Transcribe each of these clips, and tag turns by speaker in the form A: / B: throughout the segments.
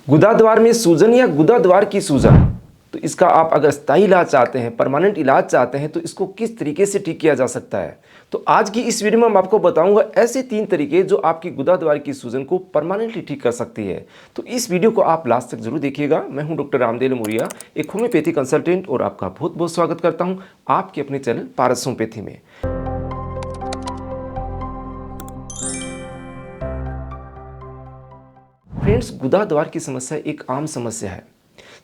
A: गुदाद्वार में सूजन या गुदाद्वार की सूजन, तो इसका आप अगर स्थायी इलाज चाहते हैं, परमानेंट इलाज चाहते हैं, तो इसको किस तरीके से ठीक किया जा सकता है। तो आज की इस वीडियो में मैं आपको बताऊंगा ऐसे 3 तरीके जो आपकी गुदाद्वार की सूजन को परमानेंटली ठीक कर सकती है। तो इस वीडियो को आप लास्ट तक जरूर देखिएगा। मैं हूं डॉक्टर रामदेव लमोरिया, एक होम्योपैथी कंसल्टेंट, और आपका बहुत बहुत स्वागत करता हूँ आपके अपने चैनल पारस होम्योपैथी में। फ्रेंड्स, गुदाद्वार की समस्या एक आम समस्या है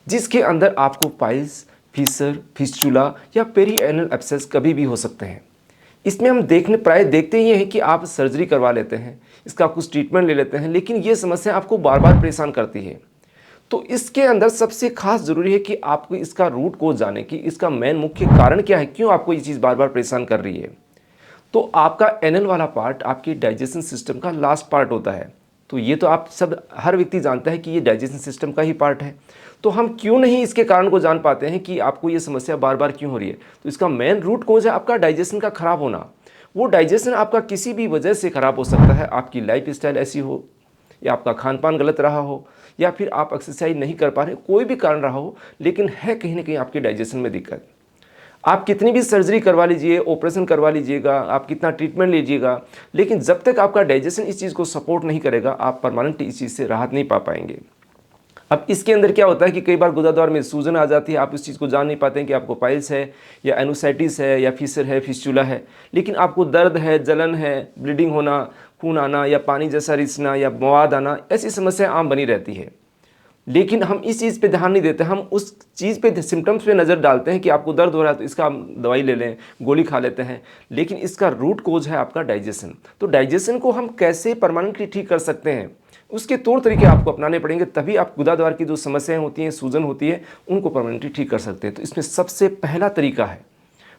A: जिसके अंदर आपको पाइल्स, फीसर, फिस्टुला या पेरीएनल एब्सेस कभी भी हो सकते हैं। इसमें हम प्राय देखते ही हैं कि आप सर्जरी करवा लेते हैं, इसका कुछ ट्रीटमेंट ले लेते हैं, लेकिन ये समस्या आपको बार बार परेशान करती है। तो इसके अंदर सबसे खास ज़रूरी है कि आपको इसका रूट कोज जाने की, इसका मेन मुख्य कारण क्या है, क्यों आपको ये चीज़ बार बार परेशान कर रही है। तो आपका एनल वाला पार्ट आपके डाइजेशन सिस्टम का लास्ट पार्ट होता है। तो ये तो आप सब हर व्यक्ति जानता है कि ये डाइजेशन सिस्टम का ही पार्ट है। तो हम क्यों नहीं इसके कारण को जान पाते हैं कि आपको ये समस्या बार बार क्यों हो रही है। तो इसका मेन रूट कोज है आपका डाइजेशन का खराब होना। वो डाइजेशन आपका किसी भी वजह से खराब हो सकता है, आपकी लाइफ स्टाइल ऐसी हो, या आपका खान पान गलत रहा हो, या फिर आप एक्सरसाइज नहीं कर पा रहे, कोई भी कारण रहा हो, लेकिन है कहीं ना कहीं आपके डाइजेशन में दिक्कत। आप कितनी भी सर्जरी करवा लीजिए, ऑपरेशन करवा लीजिएगा, आप कितना ट्रीटमेंट लीजिएगा, लेकिन जब तक आपका डाइजेशन इस चीज़ को सपोर्ट नहीं करेगा, आप परमानेंट इस चीज़ से राहत नहीं पा पाएंगे। अब इसके अंदर क्या होता है कि कई बार गुदाद्वार में सूजन आ जाती है, आप इस चीज़ को जान नहीं पाते हैं कि आपको पाइल्स है या एनोसाइटिस है या फिसर है, फिस्टुला है, लेकिन आपको दर्द है, जलन है, ब्लीडिंग होना, खून आना या पानी जैसा रिसना या मवाद आना, ऐसी समस्या आम बनी रहती है। लेकिन हम इस चीज़ पे ध्यान नहीं देते, हम उस चीज़ पे, सिम्टम्स पे नज़र डालते हैं कि आपको दर्द हो रहा है तो इसका हम दवाई ले लें, गोली खा लेते हैं, लेकिन इसका रूट कोज है आपका डाइजेशन। तो डाइजेशन को हम कैसे परमानेंटली ठीक कर सकते हैं, उसके तौर तरीके आपको अपनाने पड़ेंगे, तभी आप गुदाद्वार की जो समस्याएं होती हैं, सूजन होती है, उनको परमानेंटली ठीक कर सकते हैं। तो इसमें सबसे पहला तरीका है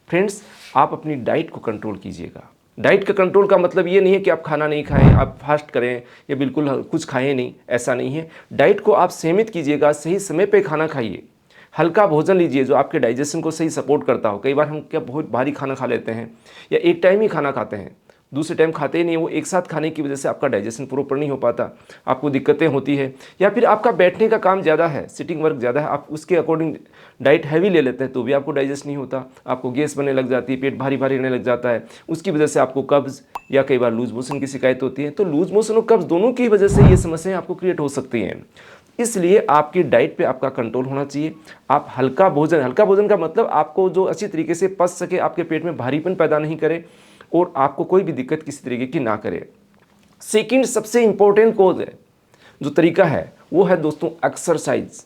A: फ्रेंड्स, आप अपनी डाइट को कंट्रोल कीजिएगा। डाइट का कंट्रोल का मतलब ये नहीं है कि आप खाना नहीं खाएं, आप फास्ट करें या बिल्कुल कुछ खाएं नहीं, ऐसा नहीं है। डाइट को आप सीमित कीजिएगा, सही समय पे खाना खाइए, हल्का भोजन लीजिए जो आपके डाइजेशन को सही सपोर्ट करता हो। कई बार हम क्या बहुत भारी खाना खा लेते हैं या एक टाइम ही खाना खाते हैं, दूसरे टाइम खाते ही नहीं, वो एक साथ खाने की वजह से आपका डाइजेशन प्रॉपर नहीं हो पाता, आपको दिक्कतें होती है। या फिर आपका बैठने का काम ज़्यादा है, सिटिंग वर्क ज़्यादा है, आप उसके अकॉर्डिंग डाइट हैवी ले लेते हैं तो भी आपको डाइजेस्ट नहीं होता, आपको गैस बनने लग जाती है, पेट भारी भारी रहने लग जाता है, उसकी वजह से आपको कब्ज़ या कई बार लूज मोशन की शिकायत होती है। तो लूज मोशन और कब्ज़ दोनों की वजह से ये समस्याएं आपको क्रिएट हो सकती हैं। इसलिए आपकी डाइट पे आपका कंट्रोल होना चाहिए। आप हल्का भोजन का मतलब आपको जो अच्छी तरीके से पच सके, आपके पेट में भारीपन पैदा नहीं करे और आपको कोई भी दिक्कत किसी तरीके की ना करे। सेकंड सबसे इंपॉर्टेंट कोज है, जो तरीका है वो है दोस्तों एक्सरसाइज।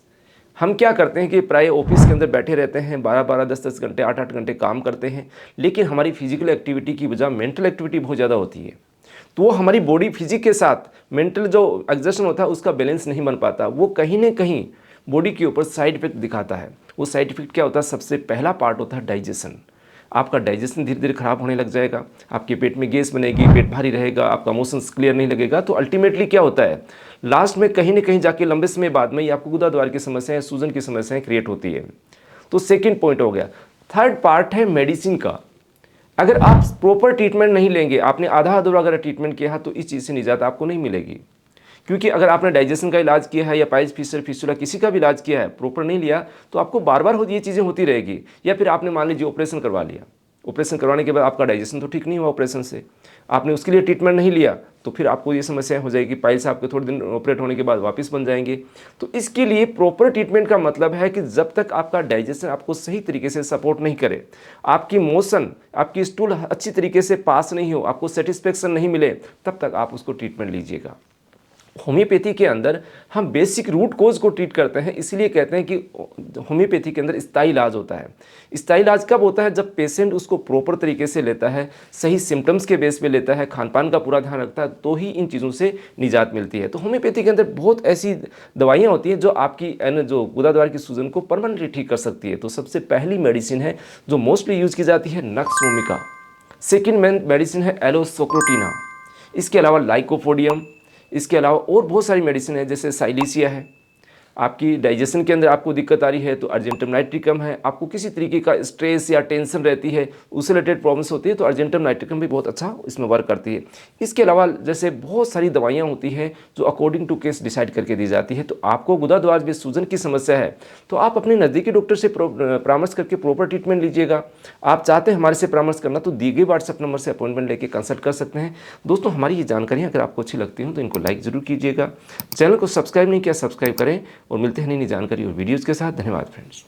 A: हम क्या करते हैं कि प्राय ऑफिस के अंदर बैठे रहते हैं, 12-12, 10-10 घंटे, 8-8 घंटे काम करते हैं, लेकिन हमारी फिजिकल एक्टिविटी की बजाय मेंटल एक्टिविटी बहुत ज़्यादा होती है। तो वो हमारी बॉडी फिजिक के साथ मेंटल जो एग्जर्शन होता है उसका बैलेंस नहीं बन पाता, वो कहीं ना कहीं बॉडी के ऊपर साइड इफेक्ट दिखाता है। वो साइड इफेक्ट क्या होता है, सबसे पहला पार्ट होता है डाइजेशन। आपका डाइजेशन धीरे धीरे खराब होने लग जाएगा, आपके पेट में गैस बनेगी, पेट भारी रहेगा, आपका मोशंस क्लियर नहीं लगेगा। तो अल्टीमेटली क्या होता है, लास्ट में कहीं ना कहीं जाके लंबे समय बाद में आपको गुदाद्वार की समस्याएं, सूजन की समस्याएं क्रिएट होती है। तो सेकेंड पॉइंट हो गया। थर्ड पार्ट है मेडिसिन का। अगर आप प्रॉपर ट्रीटमेंट नहीं लेंगे, आपने आधा अधूरा अगर ट्रीटमेंट किया तो इस चीज़ से निजात आपको नहीं मिलेगी। क्योंकि अगर आपने डाइजेशन का इलाज किया है या पाइल्स, फिशर, फिस्टुला किसी का भी इलाज किया है, प्रॉपर नहीं लिया, तो आपको बार बार ये चीज़ें होती रहेगी। या फिर आपने मान लीजिए ऑपरेशन करवा लिया, ऑपरेशन करवाने के बाद आपका डाइजेशन तो ठीक नहीं हुआ ऑपरेशन से, आपने उसके लिए ट्रीटमेंट नहीं लिया, तो फिर आपको ये समस्या हो जाएगी। पाइल्स आपके थोड़े दिन ऑपरेट होने के बाद वापस बन जाएंगे। तो इसके लिए प्रॉपर ट्रीटमेंट का मतलब है कि जब तक आपका डाइजेशन आपको सही तरीके से सपोर्ट नहीं करे, आपकी मोशन, आपकी स्टूल अच्छी तरीके से पास नहीं हो, आपको सेटिस्फेक्शन नहीं मिले, तब तक आप उसको ट्रीटमेंट लीजिएगा। होम्योपैथी के अंदर हम बेसिक रूट कोज को ट्रीट करते हैं, इसलिए कहते हैं कि होम्योपैथी के अंदर स्थायी इलाज होता है। स्थायी इलाज कब होता है, जब पेशेंट उसको प्रॉपर तरीके से लेता है, सही सिम्टम्स के बेस पे लेता है, खान पान का पूरा ध्यान रखता है, तो ही इन चीज़ों से निजात मिलती है। तो होम्योपैथी के अंदर बहुत ऐसी दवाइयाँ होती हैं जो आपकी जो गुदाद्वार की सूजन को परमानेंटली ठीक कर सकती है। तो सबसे पहली मेडिसिन है जो मोस्टली यूज़ की जाती है, नक्स वोमिका। सेकेंड मेडिसिन है एलोसोक्रोटिना। इसके अलावा लाइकोपोडियम, इसके अलावा और बहुत सारी मेडिसिन है, जैसे साइलिसिया है, आपकी डाइजेशन के अंदर आपको दिक्कत आ रही है तो अर्जेंटम नाइट्रिकम है। आपको किसी तरीके का स्ट्रेस या टेंशन रहती है, उससे रिलेटेड प्रॉब्लम्स होती है तो अर्जेंटम नाइट्रिकम भी बहुत अच्छा इसमें वर्क करती है। इसके अलावा जैसे बहुत सारी दवाइयाँ होती हैं जो अकॉर्डिंग टू केस डिसाइड करके दी जाती है। तो आपको गुदाद्वार में सूजन की समस्या है तो आप अपने नज़दीकी डॉक्टर से परामर्श करके प्रॉपर ट्रीटमेंट लीजिएगा। आप चाहते हैं हमारे से परामर्श करना तो दिए गए व्हाट्सएप नंबर से अपॉइंटमेंट लेके कंसल्ट कर सकते हैं। दोस्तों, हमारी ये जानकारियाँ अगर आपको अच्छी लगती हो तो इनको लाइक ज़रूर कीजिएगा। चैनल को सब्सक्राइब नहीं किया, सब्सक्राइब करें और मिलते हैं नई जानकारी और वीडियोज़ के साथ। धन्यवाद फ्रेंड्स।